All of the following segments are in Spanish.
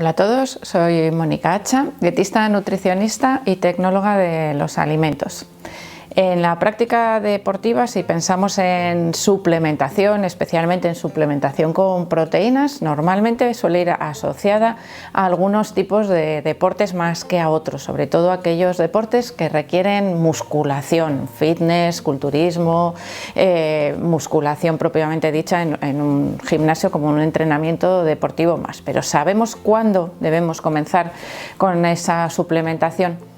Hola a todos, soy Mónica Hacha, dietista, nutricionista y tecnóloga de los alimentos. En la práctica deportiva, si pensamos en suplementación, especialmente en suplementación con proteínas, normalmente suele ir asociada a algunos tipos de deportes más que a otros, sobre todo aquellos deportes que requieren musculación, fitness, culturismo, musculación propiamente dicha en un gimnasio como un entrenamiento deportivo más. Pero ¿sabemos cuándo debemos comenzar con esa suplementación?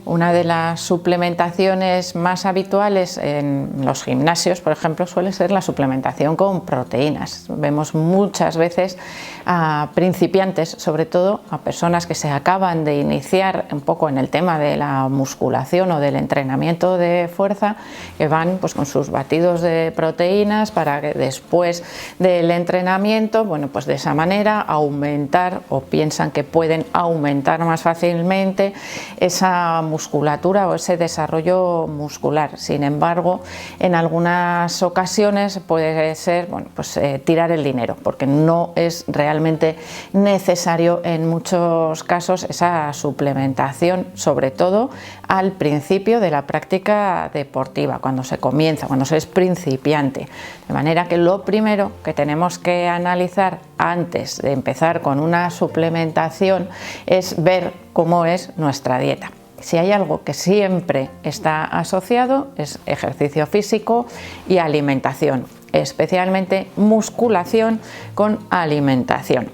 Una de las suplementaciones más habituales en los gimnasios, por ejemplo, suele ser la suplementación con proteínas. Vemos muchas veces a principiantes, sobre todo a personas que se acaban de iniciar un poco en el tema de la musculación o del entrenamiento de fuerza, que van pues con sus batidos de proteínas para que después del entrenamiento, bueno, pues de esa manera aumentar, o piensan que pueden aumentar más fácilmente esa musculatura o ese desarrollo muscular. Sin embargo, en algunas ocasiones puede ser, bueno, pues tirar el dinero, porque no es realmente necesario en muchos casos esa suplementación, sobre todo al principio de la práctica deportiva, cuando se comienza, cuando se es principiante. De manera que lo primero que tenemos que analizar antes de empezar con una suplementación es ver cómo es nuestra dieta. Si hay algo que siempre está asociado es ejercicio físico y alimentación, especialmente musculación con alimentación.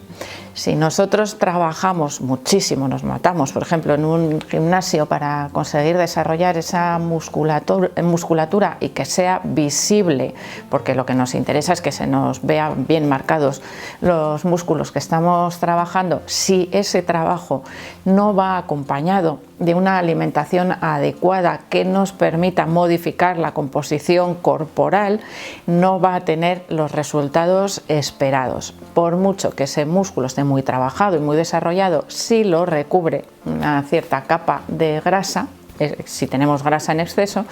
Si nosotros trabajamos muchísimo, nos matamos, por ejemplo, en un gimnasio para conseguir desarrollar esa musculatura y que sea visible, porque lo que nos interesa es que se nos vean bien marcados los músculos que estamos trabajando, si ese trabajo no va acompañado de una alimentación adecuada que nos permita modificar la composición corporal, no va a tener los resultados esperados. Por mucho que ese músculo esté muy trabajado y muy desarrollado, si lo recubre una cierta capa de grasa, si tenemos grasa en exceso,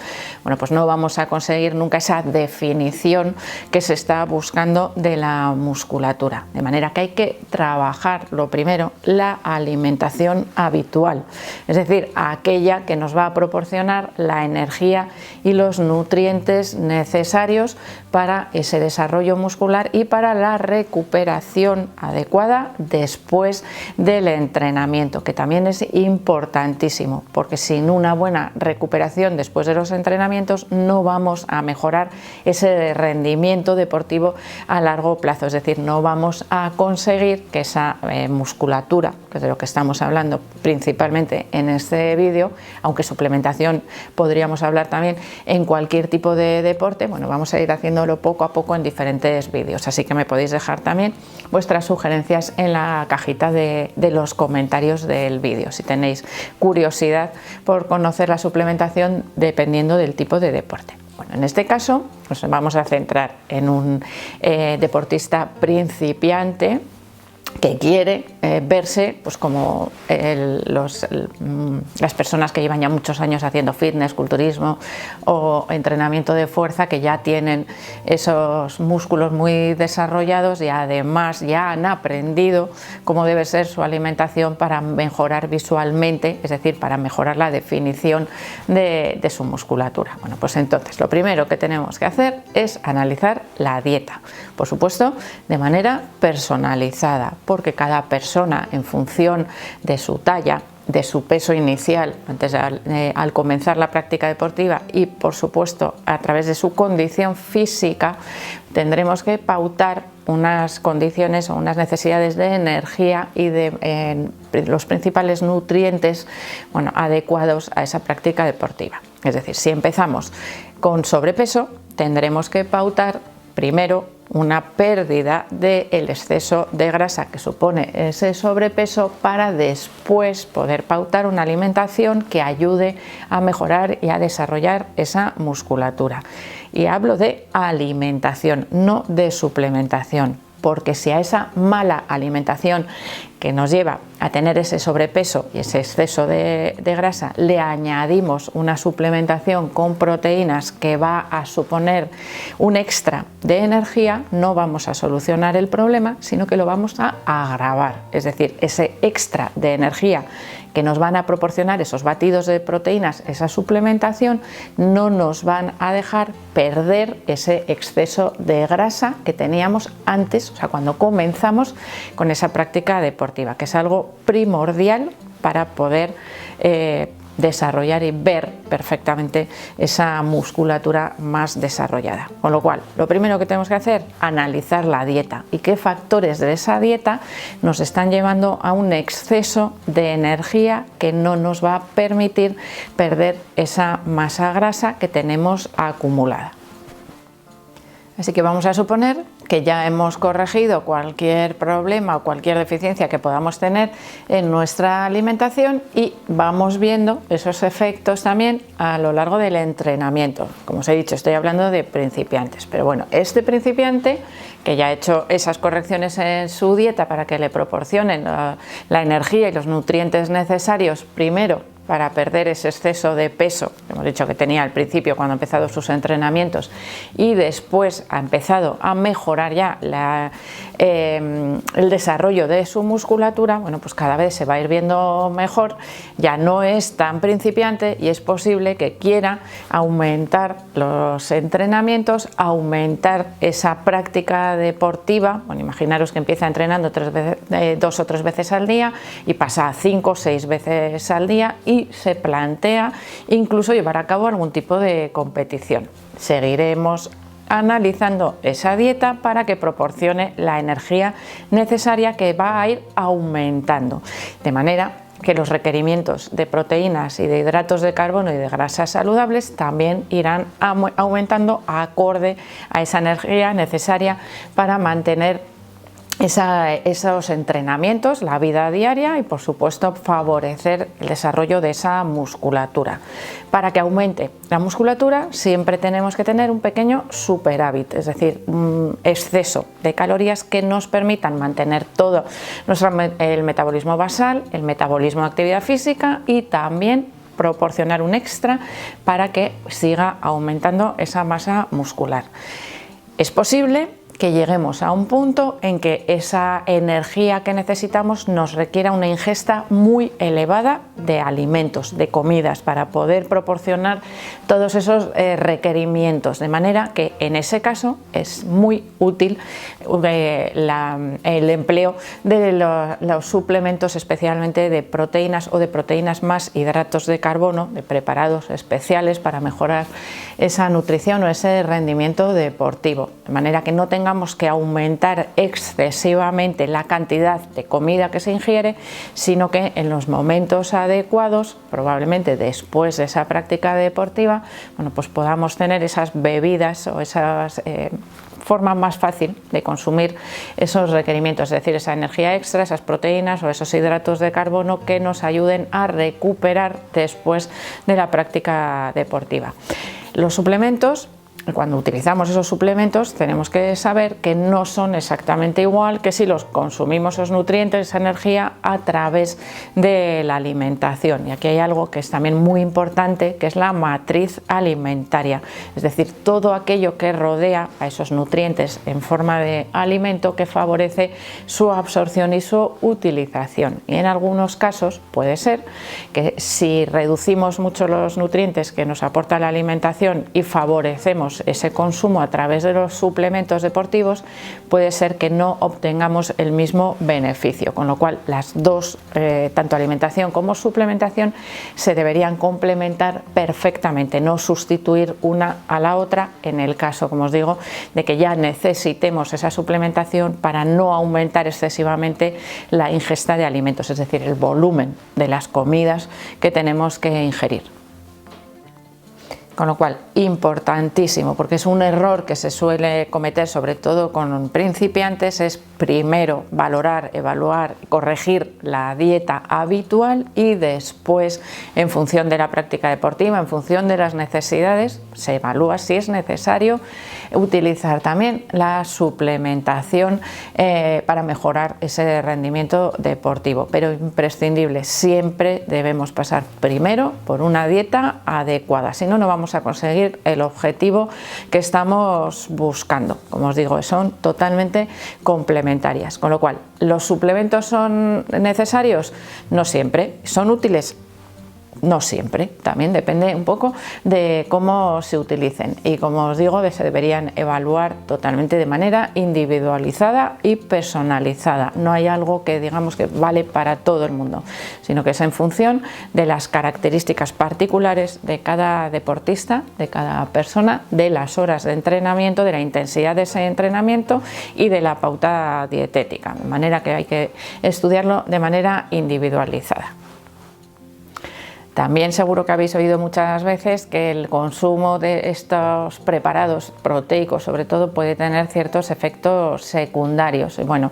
bueno, pues no vamos a conseguir nunca esa definición que se está buscando de la musculatura. De manera que hay que trabajar, lo primero, la alimentación habitual, es decir, aquella que nos va a proporcionar la energía y los nutrientes necesarios para ese desarrollo muscular y para la recuperación adecuada después del entrenamiento, que también es importantísimo, porque sin una buena recuperación después de los entrenamientos no vamos a mejorar ese rendimiento deportivo a largo plazo, es decir, no vamos a conseguir que esa musculatura, que es de lo que estamos hablando principalmente en este vídeo, aunque suplementación podríamos hablar también en cualquier tipo de deporte, bueno, vamos a ir haciéndolo poco a poco en diferentes vídeos, así que me podéis dejar también vuestras sugerencias en la cajita de los comentarios del vídeo, si tenéis curiosidad por conocer la suplementación dependiendo del tipo de deporte. Bueno, en este caso nos vamos a centrar en un deportista principiante que quiere verse pues como las personas que llevan ya muchos años haciendo fitness, culturismo o entrenamiento de fuerza, que ya tienen esos músculos muy desarrollados y además ya han aprendido cómo debe ser su alimentación para mejorar visualmente, es decir, para mejorar la definición de su musculatura. Bueno, pues entonces lo primero que tenemos que hacer es analizar la dieta, por supuesto de manera personalizada, porque cada persona, en función de su talla, de su peso inicial antes al comenzar la práctica deportiva y por supuesto a través de su condición física, tendremos que pautar unas condiciones o unas necesidades de energía y de los principales nutrientes, bueno, adecuados a esa práctica deportiva. Es decir, si empezamos con sobrepeso, tendremos que pautar primero una pérdida del exceso de grasa que supone ese sobrepeso para después poder pautar una alimentación que ayude a mejorar y a desarrollar esa musculatura. Y hablo de alimentación, no de suplementación, porque si a esa mala alimentación que nos lleva a tener ese sobrepeso y ese exceso de grasa, le añadimos una suplementación con proteínas que va a suponer un extra de energía, no vamos a solucionar el problema, sino que lo vamos a agravar. Es decir, ese extra de energía que nos van a proporcionar esos batidos de proteínas, esa suplementación, no nos van a dejar perder ese exceso de grasa que teníamos antes, o sea, cuando comenzamos con esa práctica deportiva, que es algo primordial para poder desarrollar y ver perfectamente esa musculatura más desarrollada. Con lo cual, lo primero que tenemos que hacer, analizar la dieta y qué factores de esa dieta nos están llevando a un exceso de energía que no nos va a permitir perder esa masa grasa que tenemos acumulada. Así que vamos a suponer que ya hemos corregido cualquier problema o cualquier deficiencia que podamos tener en nuestra alimentación y vamos viendo esos efectos también a lo largo del entrenamiento. Como os he dicho, estoy hablando de principiantes, pero bueno, este principiante que ya ha hecho esas correcciones en su dieta para que le proporcionen la energía y los nutrientes necesarios, primero para perder ese exceso de peso que hemos dicho que tenía al principio cuando ha empezado sus entrenamientos, y después ha empezado a mejorar ya el desarrollo de su musculatura, bueno, pues cada vez se va a ir viendo mejor, ya no es tan principiante y es posible que quiera aumentar los entrenamientos, aumentar esa práctica deportiva. Bueno, imaginaros que empieza entrenando 2 o 3 veces al día y pasa a 5 o 6 veces al día y se plantea incluso llevar a cabo algún tipo de competición. Seguiremos analizando esa dieta para que proporcione la energía necesaria que va a ir aumentando, de manera que los requerimientos de proteínas y de hidratos de carbono y de grasas saludables también irán aumentando acorde a esa energía necesaria para mantener esos entrenamientos, la vida diaria y por supuesto favorecer el desarrollo de esa musculatura. Para que aumente la musculatura siempre tenemos que tener un pequeño superávit, es decir, un exceso de calorías que nos permitan mantener todo el metabolismo basal, el metabolismo de actividad física y también proporcionar un extra para que siga aumentando esa masa muscular. Es posible que lleguemos a un punto en que esa energía que necesitamos nos requiera una ingesta muy elevada de alimentos, de comidas, para poder proporcionar todos esos requerimientos, de manera que en ese caso es muy útil el empleo de los suplementos, especialmente de proteínas o de proteínas más hidratos de carbono, de preparados especiales para mejorar esa nutrición o ese rendimiento deportivo, de manera que no tengamos que aumentar excesivamente la cantidad de comida que se ingiere, sino que en los momentos adecuados, probablemente después de esa práctica deportiva, bueno, pues podamos tener esas bebidas o esas forma más fácil de consumir esos requerimientos, es decir, esa energía extra, esas proteínas o esos hidratos de carbono que nos ayuden a recuperar después de la práctica deportiva. Los suplementos, cuando utilizamos esos suplementos, tenemos que saber que no son exactamente igual que si los consumimos esos nutrientes, esa energía, a través de la alimentación. Y aquí hay algo que es también muy importante, que es la matriz alimentaria, es decir, todo aquello que rodea a esos nutrientes en forma de alimento que favorece su absorción y su utilización. Y en algunos casos puede ser que si reducimos mucho los nutrientes que nos aporta la alimentación y favorecemos ese consumo a través de los suplementos deportivos, puede ser que no obtengamos el mismo beneficio, con lo cual las dos, tanto alimentación como suplementación, se deberían complementar perfectamente, no sustituir una a la otra en el caso, como os digo, de que ya necesitemos esa suplementación para no aumentar excesivamente la ingesta de alimentos, es decir, el volumen de las comidas que tenemos que ingerir. Con lo cual, importantísimo, porque es un error que se suele cometer sobre todo con principiantes, es primero valorar, evaluar, corregir la dieta habitual y después, en función de la práctica deportiva, en función de las necesidades, se evalúa si es necesario utilizar también la suplementación para mejorar ese rendimiento deportivo. Pero imprescindible, siempre debemos pasar primero por una dieta adecuada, si no, no vamos a conseguir el objetivo que estamos buscando. Como os digo, son totalmente complementarias, con lo cual, ¿los suplementos son necesarios? No siempre. ¿Son útiles? No siempre, también depende un poco de cómo se utilicen y, como os digo, se deberían evaluar totalmente de manera individualizada y personalizada. No hay algo que digamos que vale para todo el mundo, sino que es en función de las características particulares de cada deportista, de cada persona, de las horas de entrenamiento, de la intensidad de ese entrenamiento y de la pauta dietética, de manera que hay que estudiarlo de manera individualizada. También seguro que habéis oído muchas veces que el consumo de estos preparados proteicos, sobre todo, puede tener ciertos efectos secundarios. Y bueno,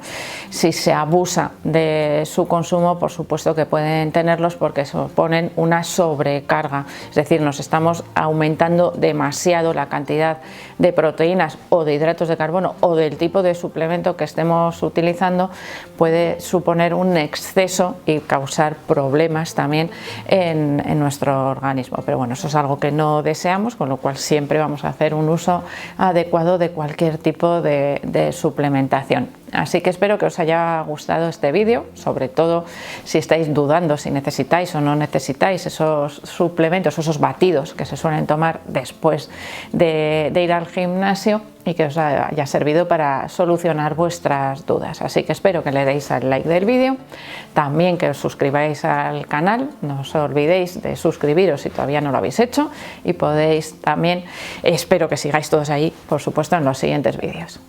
si se abusa de su consumo, por supuesto que pueden tenerlos porque suponen una sobrecarga. Es decir, nos estamos aumentando demasiado la cantidad de proteínas o de hidratos de carbono o del tipo de suplemento que estemos utilizando, puede suponer un exceso y causar problemas también en nuestro organismo, pero bueno, eso es algo que no deseamos, con lo cual siempre vamos a hacer un uso adecuado de cualquier tipo de suplementación. Así que espero que os haya gustado este vídeo, sobre todo si estáis dudando si necesitáis o no necesitáis esos suplementos, esos batidos que se suelen tomar después de ir al gimnasio, y que os haya servido para solucionar vuestras dudas. Así que espero que le deis al like del vídeo, también que os suscribáis al canal, no os olvidéis de suscribiros si todavía no lo habéis hecho, y podéis también, espero que sigáis todos ahí, por supuesto, en los siguientes vídeos.